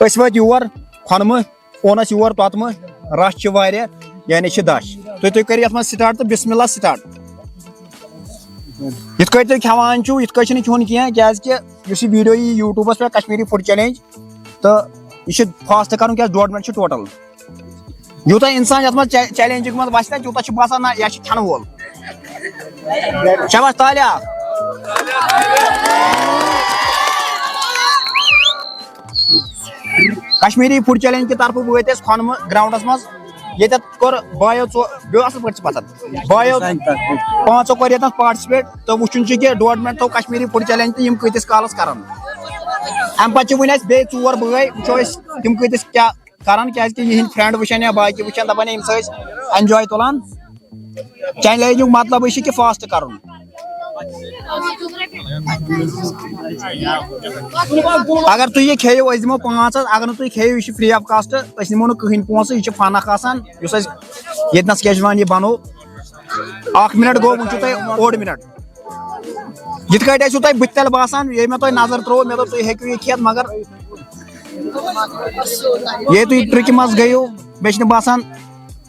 वत your खनम onus your तोतम rush यानी दश तुम कर स्टार्ट तो बिस्मिल्लाह स्टार्ट इत तुम खेवान इत चुन क्या वीडियो यूट्यूबस पे कश्मीरी फूड चैलेंज तो यह फास्ट कर 1.5 मिनट टोटल यूता इंसान ये चैलेंज मज वस तूत बसान ना यह खन वोल शाबाश तालिया कश्मीरी फूड चैलेंज की तरफ वत खनम ग्राउंडस मज ये कोर बायो असल पे पता बायो 5 कोर ये पार्टिसिपेट तो वुचन कि 1.5 मिनट थो कश्मीरी फूड चैलेंज तो कतिस कालस कर अम पे वन बे 4 बे वो तम कतिस क्या करान क्या यह फ्रेंड वुचान या बाकी वुचान दपान एंजॉय तुलान चैलेंज मतलब यह कि फास्ट कर अगर तुम यह खेव दिमो 5 अगर तुम खेव यह फ्री ऑफ कास्ट निमो कहीं पोस यह फनख येनस क्या यह बनो 1 मिनट गो वो ओड मिनट यिथ तुम बुतल बासान ये मे तुम नजर त्रो मे तुम हेकु यह खेत मगर ये तुम ट्रिक मज गयो मे बासान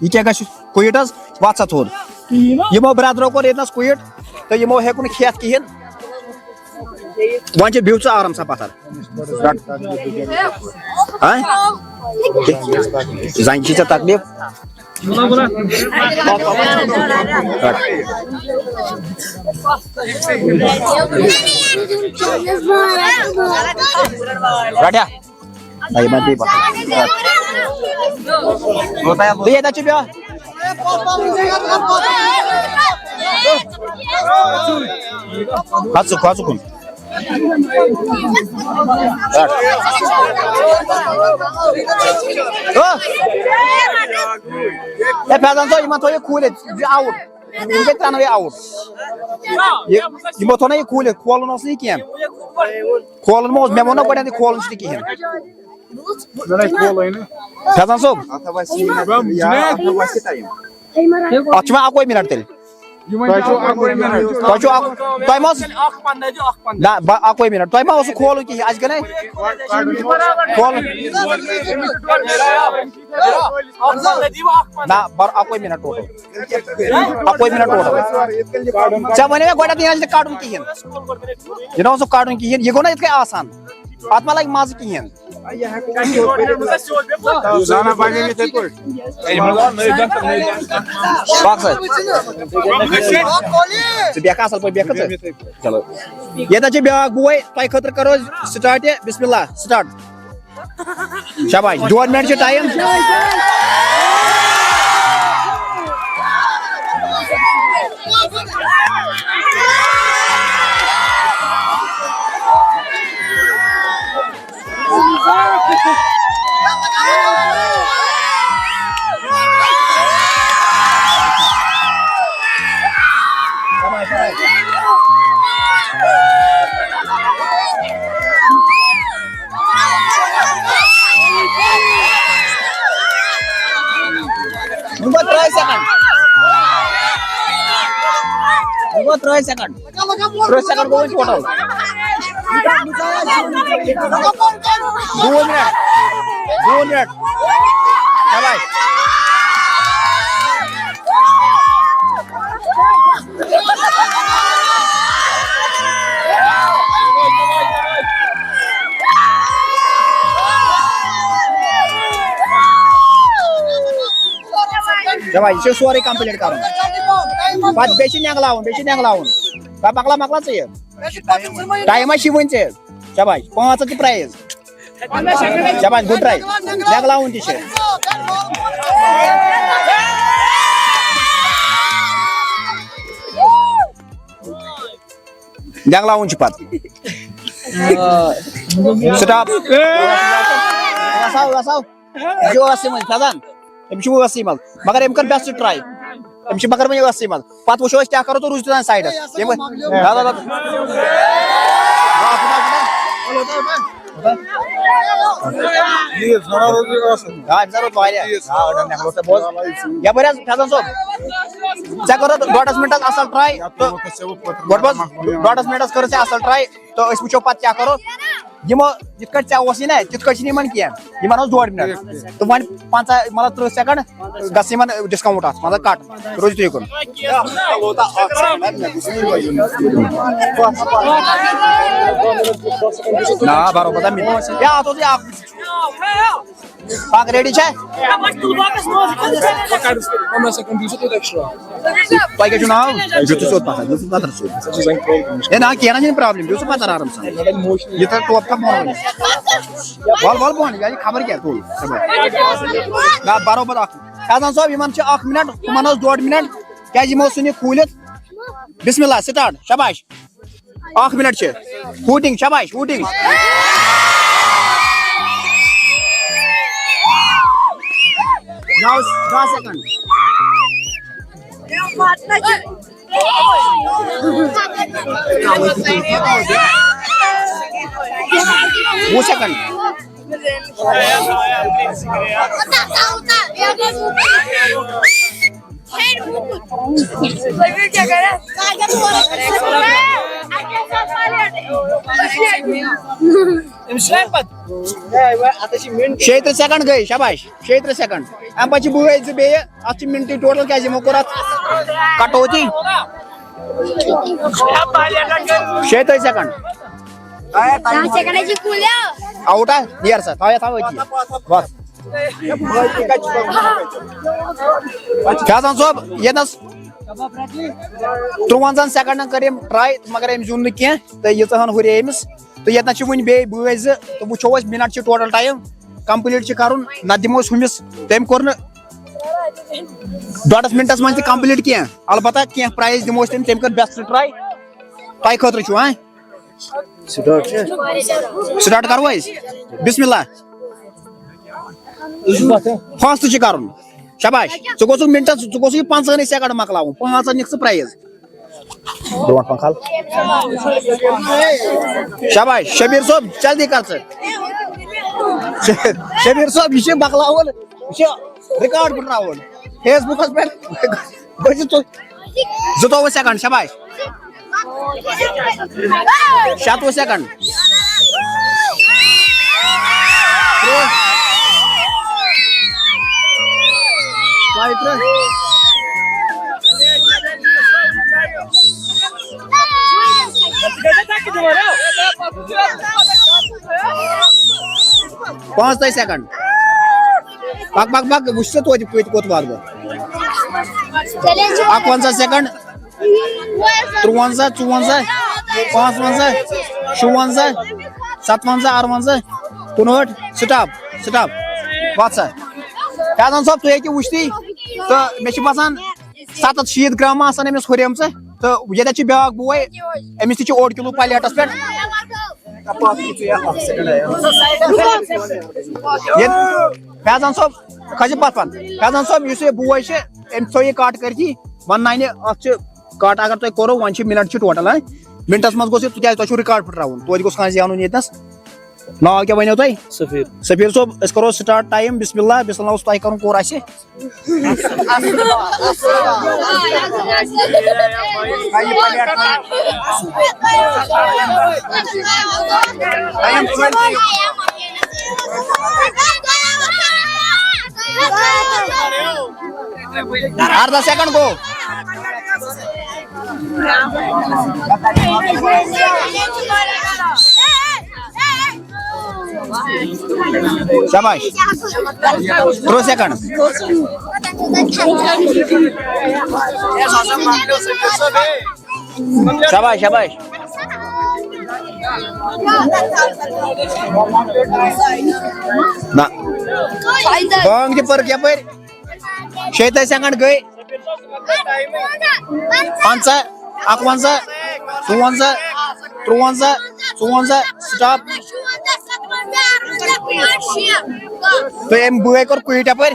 यह क्या क्विटस वत्सा थोद यमो ब्रदरों कोर येनस क्विट तो यमो हेकु खेत कहें वन बिह आराम सा पत्थर जन तकलीफ रटा खुन फैजान सो थो खूल आउट त्रनवे आउट थो ना यह खूल खोलन कह खोलन मे वो गो खोलन कहें फैजान सोब अत 1 मिनट तेल 1 मिनट तुम मा खोल कह गए खोल ना 1 मिनट टोटल 1 मिनट टोटल ऐ वन मे गो कड़न कहें यह ना कड़न कहें यह गो ना इत आसान अत मा लगे मज कहें असल पे चलो ये ब्या बोय तुम खतर करो स्टार्ट बिस्मिल्लाह स्टार्ट शाबाश 1 minute time Try second go in total 2 minute शाबाश शाबाश ये सोरे कंप्लीट कर पत बेचि नेगलाउन मकला टाइम वन शाबाश 5 प्राइज शाबाश गुड ट्राई नेगलाउन नेगलाउन पत स्टॉप जो फैजान वसी मज मगर अम कर बेस्ट ट्राई मगर वन वसी मज पत वो क्या करो तो रूज साइडस यपर फैजान सोब ऐ कर 1.5 मिनट असल ट्राई तो 1.5 मिनट कर असल ट्राई तो वो पत क्या करो यमो यित कट चा ओस ना तित कट निमन किया यमन ओस 2 मिनट तो वन 5 मतलब 30 सेकंड गस यमन डिस्काउंट आस मतलब कट रोज तो यकुन ना बरोबर दा मिल या तो या पाक रेडी छे Like it now, you to sort pata, you to pata sort. And I can't any problem. You to pata aram sa. You to top top more. Ball ball, ya cover get cool. Na barobar ak. Kazan so iman che 1 minute, manos 2 minute. Kya ji mosuni coolet. Bismillah, start. Shabash. 1 minute che. Hooting, shabash, hooting. Now 10 seconds. 2 seconds. Shaytre second गई शाबाश Shaytre second am pachi buai ze be ach minute total kya jemo korat cut होती Shaytre second out है dear sir था होती बस क्या सांसो ये दस 53 सेकंड करें ट्राई मगर हम जून क्या तो ये तहन हुरे एमस तो ये वन बे बज तो वो मिनट टोटल टाइम कंप्लीट करुन न दिमोस हुमिस तम कोर 1.5 मिनटस मन कंप्लीट क्या अलबत्ता क्या प्राइज दिमोस तम कर बेस्ट ट्राई तय खतर छु हां स्टार्ट करो बिस्मिल्लाह फास्ट करुन शाबाश च गोस मिनट च गोस 5 सेकंड मकलाव 5 निक्स प्राइज दोन पंखाल शाबाश शबीर साहब जल्दी कर शबीर साहब ये मकलावन ये रिकॉर्ड बनावन फेसबुक पे गोस 2 सेकंड शाबाश 7 सेकंड पांच सेकंड बक बक बक वुश्त तो कोत बार 51 सेकंड 53 54 55 56 57 58 59 स्टॉप स्टॉप बात सर क्या सब तु हेकि वुश्ती तो मे बसान 700 ग्राम आसान अमिस हुरेम तो ये ब्या बोय अमिस ती 1 किलो प्लेटस पे फैजान साहब खज पन फैजान साहब इस बोय थो यह काट कर वन नान काट अगर तुम करो वन मिनट टोटल मिनटस मज गो क्या रिकॉर्ड पटरावन तो गोस जान यस नाव क्या वन तुम सफीर सफीर साहब अस करो स्टार्ट टाइम बिस्मिल्लाह बिस्मिल्लाह तह कर कोर अर्धा सेकंड गो शाबाश 3 सेकंड शाबाश शाबाश ना बंग पर क्या पर 6 सेकंड गए 5 51 52 53 54 स्टॉप तो एम बुए कर कुइटा पर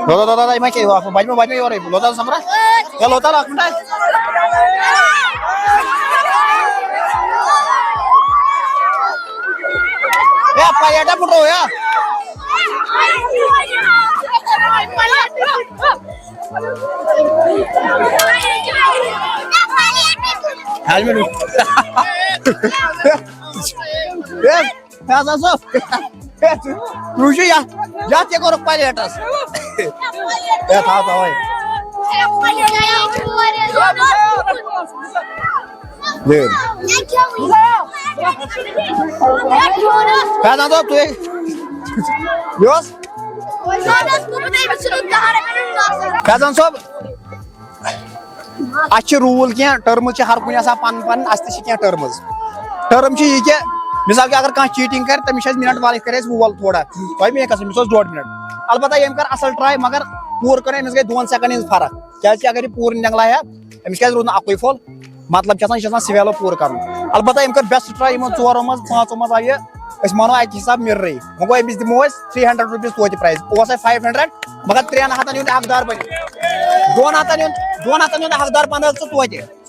लोता मैं के बाज में और लोता समरा क्या लोता लाख मिनट ए पायाटा पुटो या फैजान साहब रुशु या ते करो पायलटस था भाई फैजान साहब तू योस फैजान साहब अच्छे रूल क्या टर्म हर कुछ पन पन क्या टर्म यह मिसाल के अगर कह चीटिंग कर तमिस मिनट वाल कर वोल थोड़ा तुम मे कसम 1.5 मिनट अलबत्ता यम कर असल ट्राई मगर पूर कर अमिस गई 2 सेकंड फर्क क्या अगर यह पूर नंगलाया अमिस क्या रूद अक फुल मतलब सिवेलो पूर कर अलबत्ता यम कर बेस्ट ट्राई इन 4 मज 5 मज आये मानो अक हिसाब मिर्रे वो गो अमिस दिमो 300 रुपीज तो प्राइस 500 मगर 3 हाथन हकदार बन 2 हाथन हकदार बन तो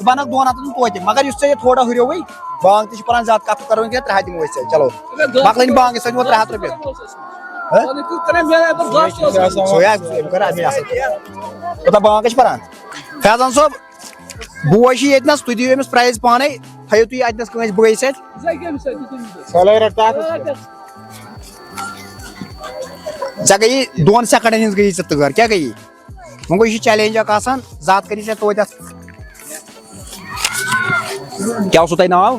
बन 2 हाथन तो मगर थोड़ा हुरो बांग तान ज्यादा कत करो 3 हाथ दिमो चलो मकल बांग 3 हाथ रुपये बांग पान फैजान साहब बोय ये तु दिव अमिस प्राइज पाने थो तुम अतनस बई सत गई 2 सेकंड हज गई तगर क्या गई वो गो चैलेंज ज़ात करी तो क्या तुम नाव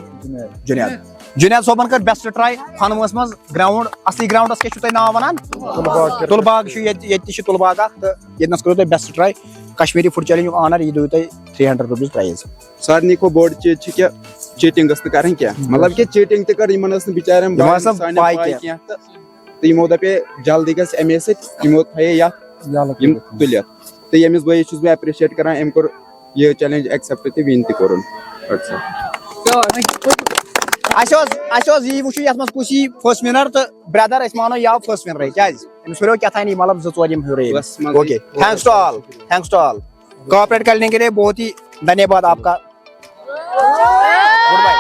जुनैद सोबन कर बेस्ट ट्राई खनवस मज ग्राउंड असली ग्राउंडस क्या नाव वन तुलबाग तुलबाग ये करो best try Kashmiri food challenge owner यह दो 300 रुपीज प्राइज सारे को बोर्ड चीज क्या चीटिंग कर मतलब कि चीटिंग तक बिचार तो यमो दपे जल्दी गस अमे सो थे तुल तो यमिस बई बह एप्रिशिएट कर यह चैलेंज एक्सेप्ट तो विन तोर यह वो ये कुछ फर्स्ट विनर तो ब्रदर मानो यह फर्स्ट विनर क्या हुरो क्या मतलब 2-4 हुरे okay thanks to all cooperate करने के लिए बहुत ही धन्यवाद आपका गुड बाय।